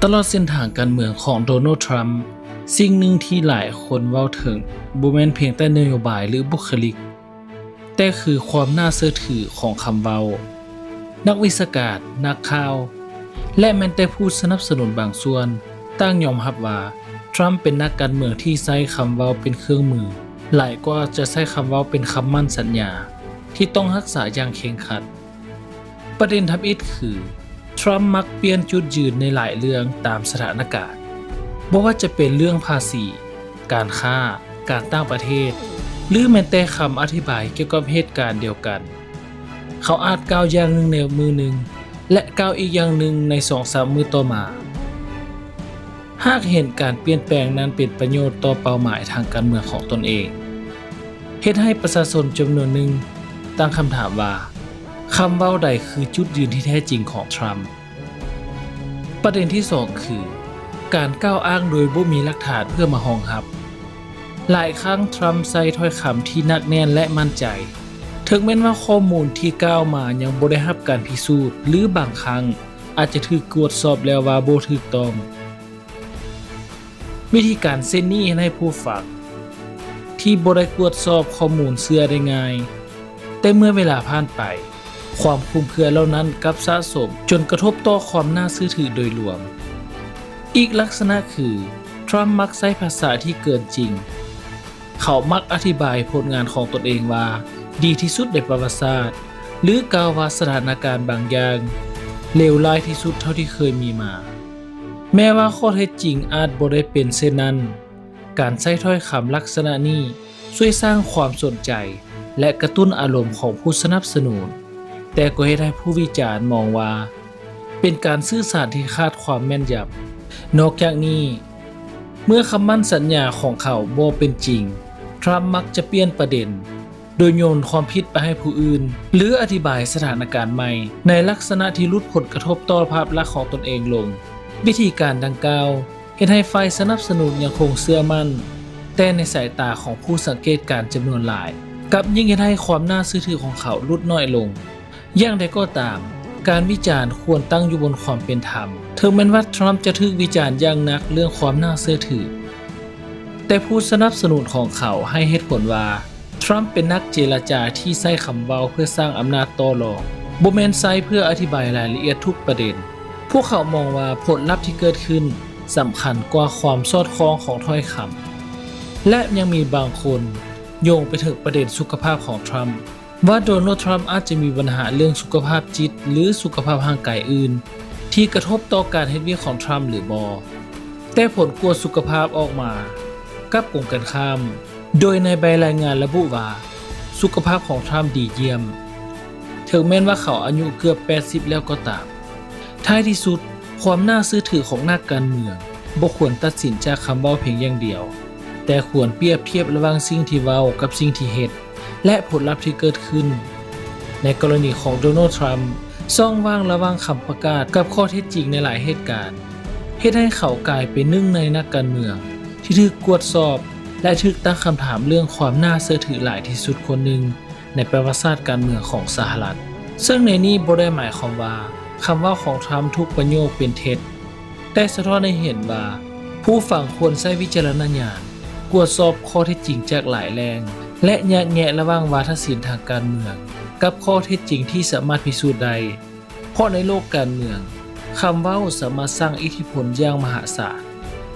ตลอดเส้นทางการเมืองของโดนัลด์ทรัมป์สิ่งหนึ่งที่หลายคนเว้าถึงบ่แม่นเพียงแต่นโยบายหรือบุคลิกแต่คือความน่าเชื่อถือของคำเว้านักวิชาการนักข่าวและแม้แต่ผู้สนับสนุนบางส่วนต่างยอมรับว่าทรัมป์เป็นนักการเมืองที่ใช้คำเว้าเป็นเครื่องมือหลายกว่าจะใช้คำเว้าเป็นคำมั่นสัญญาที่ต้องรักษาอย่างเคร่งครัดประเด็นทับอิฐคือทรัมป์มักเปลี่ยนจุดยืนในหลายเรื่องตามสถานการณ์บ่ว่าจะเป็นเรื่องภาษีการค้าการต่างประเทศหรือแม้แต่คำอธิบายเกี่ยวกับเหตุการณ์เดียวกันเขาอาจกล่าวอย่างหนึ่งในมือหนึ่งและกล่าวอีกอย่างหนึ่งใน 2-3 มือต่อมาหากเห็นการเปลี่ยนแปลงนั้นเป็นประโยชน์ต่อเป้าหมายทางการเมืองของตนเองเฮ็ดให้ประชาชนจำนวนหนึ่งตั้งคำถามว่าคำเว้าใดคือจุดยืนที่แท้จริงของทรัมป์ประเด็นที่ 2 คือการกล่าวอ้างโดยบ่มีหลักฐานเพื่อมารองรับหลายครั้งทรัมป์ใช้ถ้อยคำที่หนักแน่นและมั่นใจถึงแม้ว่าข้อมูลที่กล่าวมายังบ่ได้รับการพิสูจน์หรือบางครั้งอาจจะถูกตรวจสอบแล้วว่าบ่ถูกต้องวิธีการเส้นนี้ให้ผู้ฟังที่บ่ได้ตรวจสอบข้อมูลเชื่อได้ง่ายแต่เมื่อเวลาผ่านไปความคลุมเครือเหล่านั้นกลับสะสมจนกระทบต่อความน่าเชื่อถือโดยรวมอีกลักษณะคือทรัมป์มักใช้ภาษาที่เกินจริงเขามักอธิบายผลงานของตนเองว่าดีที่สุดในประวัติศาสตร์หรือกล่าวว่าสถานการณ์บางอย่างเลวร้ายที่สุดเท่าที่เคยมีมาแม้ว่าข้อเท็จจริงอาจบ่ได้เป็นเช่นนั้นการใช้ถ้อยคำลักษณะนี้ช่วยสร้างความสนใจและกระตุ้นอารมณ์ของผู้สนับสนุนแต่ก็เฮ็ดให้ผู้วิจารณ์มองว่าเป็นการสื่อสารที่ขาดความแม่นยำนอกจากนี้เมื่อคำมั่นสัญญาของเขาบ่เป็นจริงทรัมป์มักจะเปลี่ยนประเด็นโดยโยนความผิดไปให้ผู้อื่นหรืออธิบายสถานการณ์ใหม่ในลักษณะที่ลดผลกระทบต่อภาพลักษณ์ของตนเองลงวิธีการดังกล่าวเฮ็ดให้ฝ่ายสนับสนุนยังคงเชื่อมั่นแต่ในสายตาของผู้สังเกตการณ์จำนวนหลายกลับยิ่งเฮ็ดให้ความน่าเชื่อถือของเขาลดน้อยลงอย่างใดก็ตามการวิจารณ์ควรตั้งอยู่บนความเป็นธรรมถึงแม้ว่าทรัมป์จะถูกวิจารณ์อย่างหนักเรื่องความน่าเชื่อถือแต่ผู้สนับสนุนของเขาให้เหตุผลว่าทรัมป์เป็นนักเจรจาที่ใช้คำเว้าเพื่อสร้างอำนาจต่อรองบ่แม่นใช้เพื่ออธิบายรายละเอียดทุกประเด็นพวกเขามองว่าผลลัพธ์ที่เกิดขึ้นสำคัญกว่าความสอดคล้องของถ้อยคำและยังมีบางคนโยงไปถึงประเด็นสุขภาพของทรัมป์ว่าโดนัลด์ทรัมป์อาจจะมีปัญหาเรื่องสุขภาพจิตหรือสุขภาพร่างกายอื่นที่กระทบต่อการเฮ็ดเวียกของทรัมป์หรือบ่แต่ผลตรวจสุขภาพออกมากับตรงกันข้ามโดยในใบรายงานระบุว่าสุขภาพของทรัมป์ดีเยี่ยมถึงแม้ว่าเขาอายุเกือบ80แล้วก็ตามท้ายที่สุดความน่าเชื่อถือของนักการเมืองบ่ควรตัดสินจากคำเว้าเพียงอย่างเดียวแต่ควรเปรียบเทียบระหว่างสิ่งที่เว้ากับสิ่งที่เฮ็ดและผลลัพธ์ที่เกิดขึ้นในกรณีของโดนัลด์ทรัมป์ซ่องว่างระหว่างคำประกาศกับข้อเท็จจริงในหลายเหตุการณ์เฮ็ดให้เขากลายเป็นหนึ่งในนักการเมืองที่ถูกตรวจสอบและถูกตั้งคำถามเรื่องความน่าเชื่อถือหลายที่สุดคนหนึ่งในประวัติศาสตร์การเมืองของสหรัฐซึ่งในนี้บ่ได้หมายความว่าคำว่าของทรัมป์ทุกประโยคเป็นเท็จแต่สะท้อนให้เห็นว่าผู้ฟังควรใช้วิจารณญาณตรวจสอบข้อเท็จจริงจากหลายแหล่งและแยกแยะระหว่างวาทศิลป์ทางการเมืองกับข้อเท็จจริงที่สามารถพิสูจน์ได้เพราะในโลกการเมืองคำเว้าสามารถสร้างอิทธิพลอย่างมหาศาล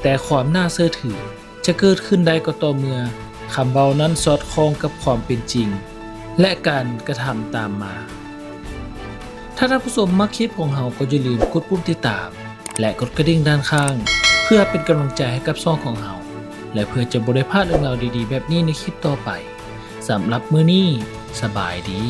แต่ความน่าเชื่อถือจะเกิดขึ้นได้ก็ต่อเมื่อคำเว้านั้นสอดคล้องกับความเป็นจริงและการกระทำตามมาถ้าท่านผู้ชมมักคลิปของเราก็อย่าลืมกดปุ่มติดตามและกดกระดิ่งด้านข้างเพื่อเป็นกำลังใจให้กับช่องของเราและเพื่อจะบ่ได้พลาดเรื่องราวดีๆแบบนี้ในคลิปต่อไปสำหรับมื้อนี้สบายดี